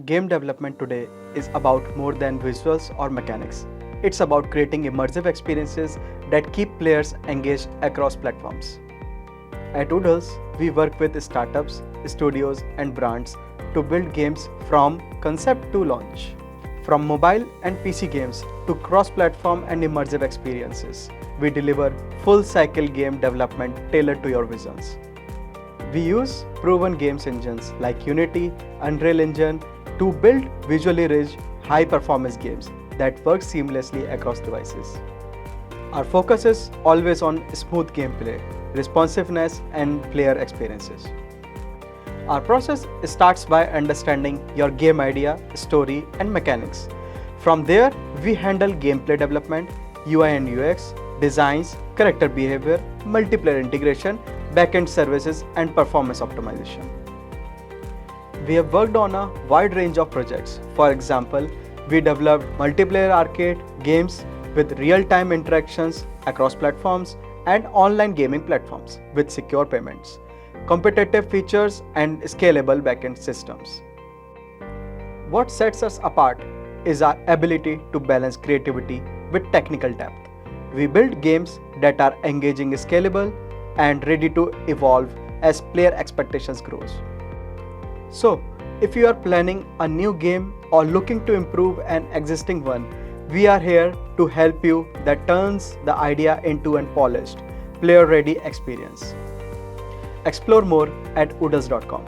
Game development today is about more than visuals or mechanics. It's about creating immersive experiences that keep players engaged across platforms. At Oodles, we work with startups, studios, and brands to build games from concept to launch. From mobile and PC games to cross platform and immersive experiences, we deliver full cycle game development tailored to your visions. We use proven games engines like Unity, Unreal Engine to build visually rich, high performance games that work seamlessly across devices. Our focus is always on smooth gameplay, responsiveness, and player experiences. Our process starts by understanding your game idea, story, and mechanics. From there, we handle gameplay development, UI and UX, designs, character behavior, multiplayer integration, backend services, and performance optimization. We have worked on a wide range of projects. For example, we developed multiplayer arcade games with real-time interactions across platforms and online gaming platforms with secure payments, competitive features, and scalable backend systems. What sets us apart is our ability to balance creativity with technical depth. We build games that are engaging, scalable, and ready to evolve as player expectations grows. So, if you are planning a new game or looking to improve an existing one, we are here to help you that turns the idea into a polished, player-ready experience. Explore more at oodles.com.